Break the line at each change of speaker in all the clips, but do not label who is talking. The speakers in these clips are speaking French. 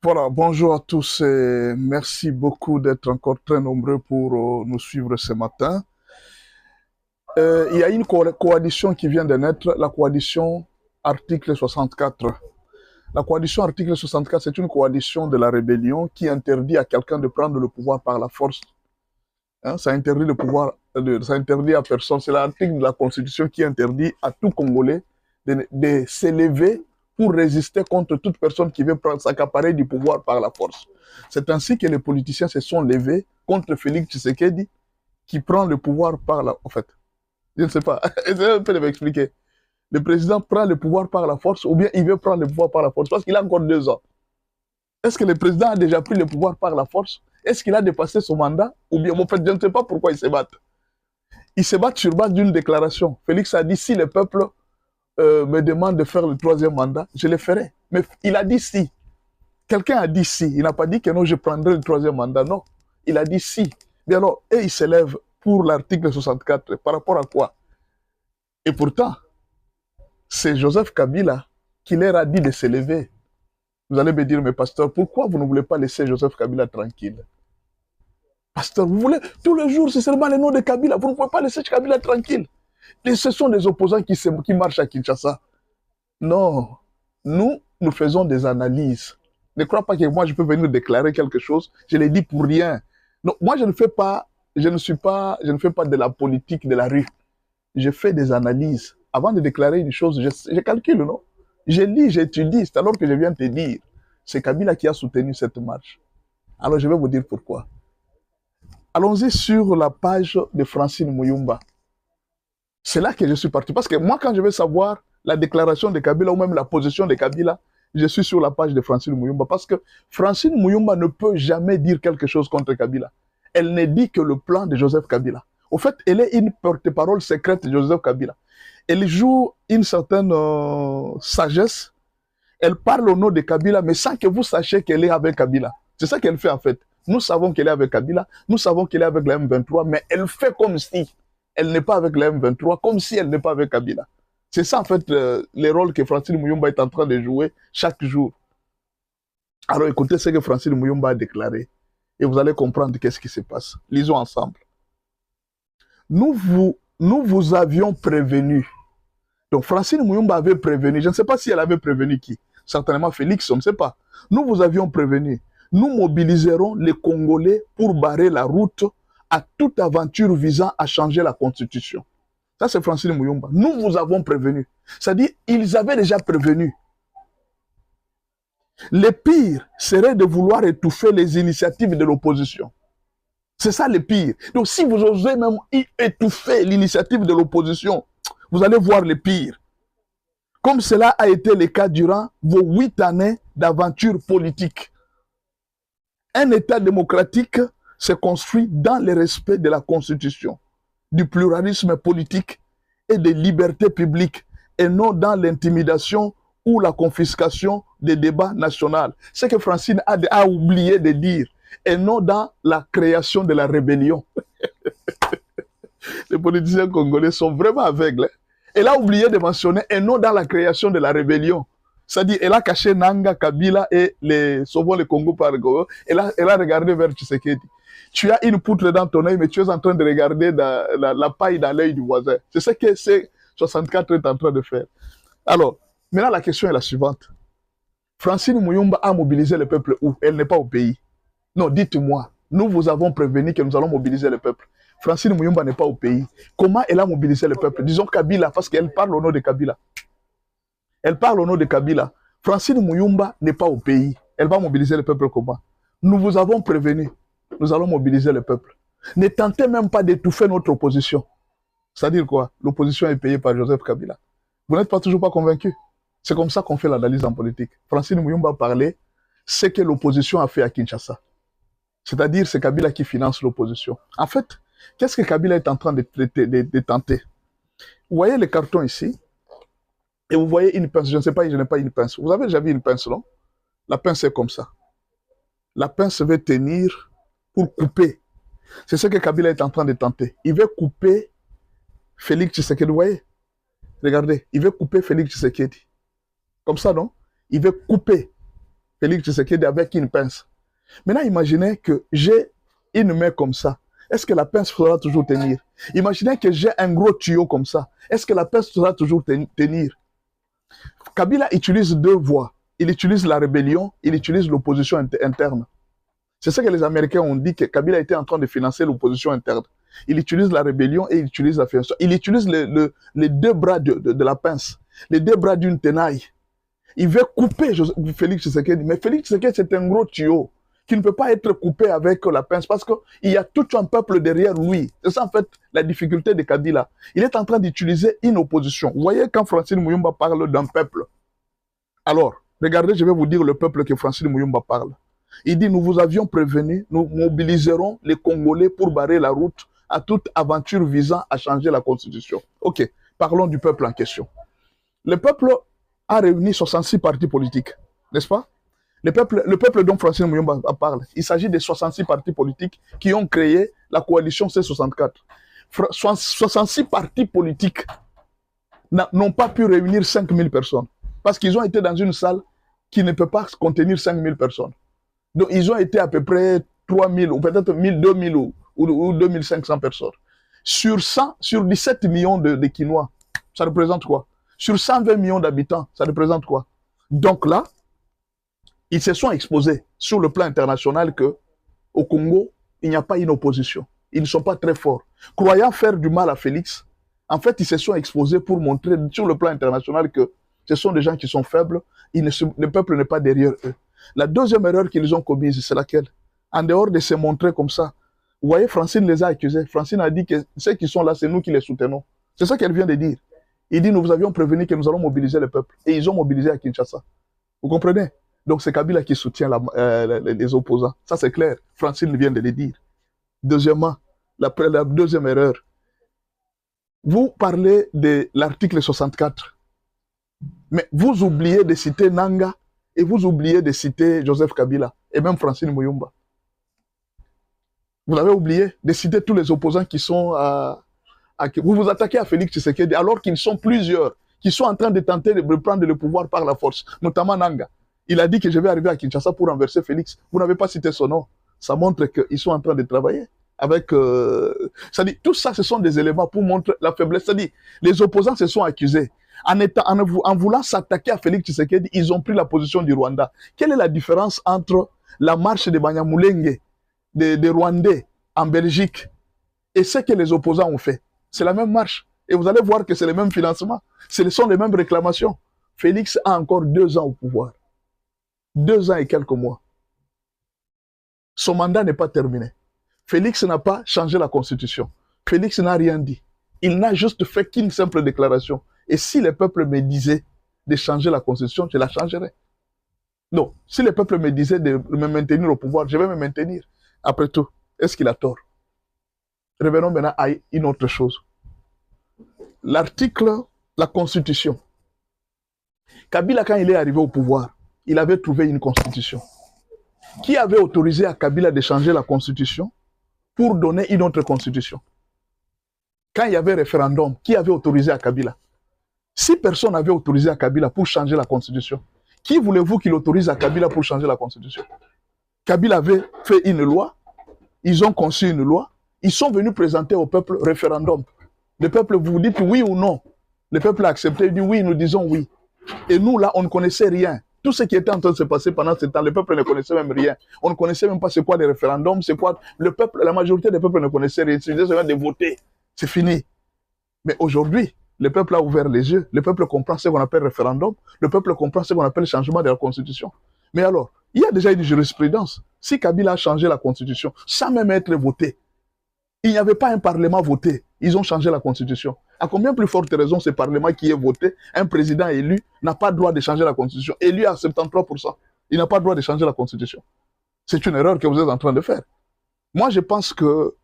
Voilà, bonjour à tous et merci beaucoup d'être encore très nombreux pour nous suivre ce matin. Il y a une coalition qui vient de naître, la coalition Article 64. La coalition Article 64, c'est une coalition de la rébellion qui interdit à quelqu'un de prendre le pouvoir par la force. Hein, ça interdit le pouvoir, ça interdit à personne. C'est l'article de la Constitution qui interdit à tout Congolais de s'élever pour résister contre toute personne qui veut s'accaparer du pouvoir par la force. C'est ainsi que les politiciens se sont levés contre Félix Tshisekedi qui prend le pouvoir par la... En fait, je ne sais pas, je peux m'expliquer. Le président prend le pouvoir par la force ou bien il veut prendre le pouvoir par la force parce qu'il a encore 2 ans. Est-ce que le président a déjà pris le pouvoir par la force? Est-ce qu'il a dépassé son mandat? Ou bien, en fait, je ne sais pas pourquoi ils se battent. Ils se battent sur base d'une déclaration. Félix a dit, si le peuple me demande de faire le 3e mandat, je le ferai. Mais il a dit si. Quelqu'un a dit si. Il n'a pas dit que non, je prendrai le 3e mandat. Non. Il a dit si. Mais alors, et il s'élève pour l'article 64. Par rapport à quoi? Et pourtant, c'est Joseph Kabila qui leur a dit de s'élever. Vous allez me dire, mais pasteur, pourquoi vous ne voulez pas laisser Joseph Kabila tranquille? Pasteur, vous voulez, tous les jours, c'est seulement le nom de Kabila. Vous ne pouvez pas laisser Kabila tranquille. Et ce sont des opposants qui marchent à Kinshasa. Non, nous faisons des analyses. Ne crois pas que moi, je peux venir déclarer quelque chose. Je l'ai dit pour rien. Non, moi, je ne fais pas de la politique de la rue. Je fais des analyses. Avant de déclarer une chose, je calcule, non? Je lis, j'étudie. C'est alors que je viens te dire. C'est Kabila qui a soutenu cette marche. Alors, je vais vous dire pourquoi. Allons-y sur la page de Francine Muyumba. C'est là que je suis parti. Parce que moi, quand je veux savoir la déclaration de Kabila ou même la position de Kabila, je suis sur la page de Francine Muyumba. Parce que Francine Muyumba ne peut jamais dire quelque chose contre Kabila. Elle ne dit que le plan de Joseph Kabila. Au fait, elle est une porte-parole secrète de Joseph Kabila. Elle joue une certaine sagesse. Elle parle au nom de Kabila, mais sans que vous sachiez qu'elle est avec Kabila. C'est ça qu'elle fait en fait. Nous savons qu'elle est avec Kabila, nous savons qu'elle est avec la M23, mais elle fait comme si elle n'est pas avec la M23, comme si elle n'est pas avec Kabila. C'est ça en fait les rôles que Francine Muyumba est en train de jouer chaque jour. Alors écoutez ce que Francine Muyumba a déclaré et vous allez comprendre qu'est-ce qui se passe. Lisons ensemble. Nous vous avions prévenu. Donc Francine Muyumba avait prévenu, je ne sais pas si elle avait prévenu qui, certainement Félix, on ne sait pas. Nous vous avions prévenu, nous mobiliserons les Congolais pour barrer la route à toute aventure visant à changer la Constitution. Ça c'est Francine Muyumba. Nous vous avons prévenu. C'est-à-dire, ils avaient déjà prévenu. Le pire serait de vouloir étouffer les initiatives de l'opposition. C'est ça le pire. Donc si vous osez même étouffer l'initiative de l'opposition, vous allez voir le pire. Comme cela a été le cas durant vos 8 années d'aventure politique. Un État démocratique se construit dans le respect de la Constitution, du pluralisme politique et des libertés publiques, et non dans l'intimidation ou la confiscation des débats nationaux. Ce que Francine a oublié de dire, et non dans la création de la rébellion. Les politiciens congolais sont vraiment aveugles. Elle a oublié de mentionner et non dans la création de la rébellion. C'est-à-dire, elle a caché Nanga, Kabila et les Sauvons le Congo par Gogo. Elle a regardé vers Tshisekedi. Tu as une poutre dans ton œil, mais tu es en train de regarder la paille dans l'œil du voisin. C'est ce que C64 est en train de faire. Alors, maintenant la question est la suivante. Francine Muyumba a mobilisé le peuple où? Elle n'est pas au pays. Non, dites-moi. Nous vous avons prévenu que nous allons mobiliser le peuple. Francine Muyumba n'est pas au pays. Comment elle a mobilisé le peuple? Disons Kabila, parce qu'elle parle au nom de Kabila. Elle parle au nom de Kabila. Francine Muyumba n'est pas au pays. Elle va mobiliser le peuple comment? Nous vous avons prévenu. Nous allons mobiliser le peuple. Ne tentez même pas d'étouffer notre opposition. C'est-à-dire quoi? L'opposition est payée par Joseph Kabila. Vous n'êtes pas toujours pas convaincu? C'est comme ça qu'on fait l'analyse en politique. Francine Muyumba parlait ce que l'opposition a fait à Kinshasa. C'est-à-dire c'est Kabila qui finance l'opposition. En fait, qu'est-ce que Kabila est en train de tenter? Vous voyez le carton ici, et vous voyez une pince. Je ne sais pas, je n'ai pas une pince. Vous avez déjà vu une pince, non? La pince est comme ça. La pince veut tenir pour couper. C'est ce que Kabila est en train de tenter. Il veut couper Félix Tshisekedi. Vous voyez? Regardez, il veut couper Félix Tshisekedi. Comme ça, non? Il veut couper. Félix Tshisekedi avec une pince. Maintenant, imaginez que j'ai une main comme ça. Est-ce que la pince saura toujours tenir? Imaginez que j'ai un gros tuyau comme ça. Est-ce que la pince saura toujours tenir? Kabila utilise deux voies. Il utilise la rébellion, il utilise l'opposition interne. C'est ça que les Américains ont dit, que Kabila était en train de financer l'opposition interne. Il utilise la rébellion et il utilise la financière. Il utilise les deux bras de la pince, les deux bras d'une tenaille. Il veut couper Félix Tshisekedi. Mais Félix Tshisekedi, c'est un gros tuyau qui ne peut pas être coupé avec la pince parce qu'il y a tout un peuple derrière lui. C'est ça, en fait, la difficulté de Kabila. Il est en train d'utiliser une opposition. Vous voyez, quand Francine Muyumba parle d'un peuple, alors, regardez, je vais vous dire le peuple que Francine Muyumba parle. Il dit, nous vous avions prévenu, nous mobiliserons les Congolais pour barrer la route à toute aventure visant à changer la Constitution. Ok, parlons du peuple en question. Le peuple a réuni 66 partis politiques, n'est-ce pas? Le peuple dont Francine Muyumba parle, il s'agit des 66 partis politiques qui ont créé la coalition C64. 66 partis politiques n'ont pas pu réunir 5000 personnes parce qu'ils ont été dans une salle qui ne peut pas contenir 5000 personnes. Donc, ils ont été à peu près 3000 ou peut-être 1000, 2000 ou 2500 personnes. Sur 17 millions de Quinois, ça représente quoi? Sur 120 millions d'habitants, ça représente quoi? Donc là, ils se sont exposés sur le plan international qu'au Congo, il n'y a pas une opposition. Ils ne sont pas très forts. Croyant faire du mal à Félix, en fait, ils se sont exposés pour montrer sur le plan international que ce sont des gens qui sont faibles, le peuple n'est pas derrière eux. La deuxième erreur qu'ils ont commise, c'est laquelle? En dehors de se montrer comme ça, vous voyez, Francine les a accusés. Francine a dit que ceux qui sont là, c'est nous qui les soutenons. C'est ça qu'elle vient de dire. Il dit, nous vous avions prévenu que nous allons mobiliser le peuple. Et ils ont mobilisé à Kinshasa. Vous comprenez? Donc c'est Kabila qui soutient les opposants. Ça c'est clair. Francine vient de le dire. Deuxièmement, la deuxième erreur. Vous parlez de l'article 64. Mais vous oubliez de citer Nanga et vous oubliez de citer Joseph Kabila et même Francine Muyumba. Vous avez oublié de citer tous les opposants qui sont vous vous attaquez à Félix Tshisekedi alors qu'ils sont plusieurs qui sont en train de tenter de prendre le pouvoir par la force, notamment Nanga. Il a dit que je vais arriver à Kinshasa pour renverser Félix. Vous n'avez pas cité son nom. Ça montre qu'ils sont en train de travailler avec... C'est-à-dire, tout ça, ce sont des éléments pour montrer la faiblesse. C'est-à-dire, les opposants se sont accusés. En voulant s'attaquer à Félix Tshisekedi, ils ont pris la position du Rwanda. Quelle est la différence entre la marche de Banyamulenge, des Rwandais en Belgique, et ce que les opposants ont fait? C'est la même marche. Et vous allez voir que c'est le même financement. Ce sont les mêmes réclamations. Félix a encore 2 ans au pouvoir. 2 ans et quelques mois. Son mandat n'est pas terminé. Félix n'a pas changé la Constitution. Félix n'a rien dit. Il n'a juste fait qu'une simple déclaration. Et si le peuple me disait de changer la Constitution, je la changerais. Non, si le peuple me disait de me maintenir au pouvoir, je vais me maintenir. Après tout, est-ce qu'il a tort? Revenons maintenant à une autre chose. L'article, la Constitution. Kabila, quand il est arrivé au pouvoir, il avait trouvé une constitution. Qui avait autorisé à Kabila de changer la constitution pour donner une autre constitution? Quand il y avait référendum, qui avait autorisé à Kabila? Si personne n'avait autorisé à Kabila pour changer la constitution, qui voulez-vous qu'il autorise à Kabila pour changer la constitution? Kabila avait fait une loi, ils ont conçu une loi, ils sont venus présenter au peuple référendum. Le peuple, vous dites oui ou non. Le peuple a accepté, il dit oui, nous disons oui. Et nous, là, on ne connaissait rien. Tout ce qui était en train de se passer pendant ce temps, le peuple ne connaissait même rien. On ne connaissait même pas c'est quoi les référendums, c'est quoi... Le peuple, la majorité des peuples ne connaissaient rien. C'est juste de voter. C'est fini. Mais aujourd'hui, le peuple a ouvert les yeux. Le peuple comprend ce qu'on appelle référendum. Le peuple comprend ce qu'on appelle changement de la Constitution. Mais alors, il y a déjà une jurisprudence. Si Kabila a changé la Constitution, sans même être voté, il n'y avait pas un parlement voté. Ils ont changé la Constitution. À combien plus forte raison ce parlement qui est voté, un président élu n'a pas le droit de changer la Constitution? Élu à 73%. Il n'a pas le droit de changer la Constitution. C'est une erreur que vous êtes en train de faire. Moi, je pense que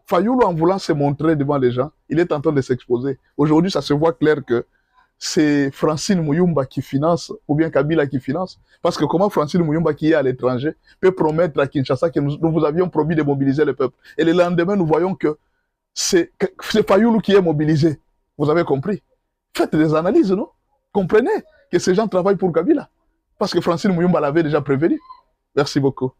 Fayoulou, en voulant se montrer devant les gens, il est en train de s'exposer. Aujourd'hui, ça se voit clair que c'est Francine Muyumba qui finance, ou bien Kabila qui finance. Parce que comment Francine Muyumba, qui est à l'étranger, peut promettre à Kinshasa que nous vous avions promis de mobiliser le peuple. Et le lendemain, nous voyons que c'est Fayoulou qui est mobilisé. Vous avez compris? Faites des analyses, non? Comprenez que ces gens travaillent pour Kabila. Parce que Francine Mouyumba l'avait déjà prévenu. Merci beaucoup.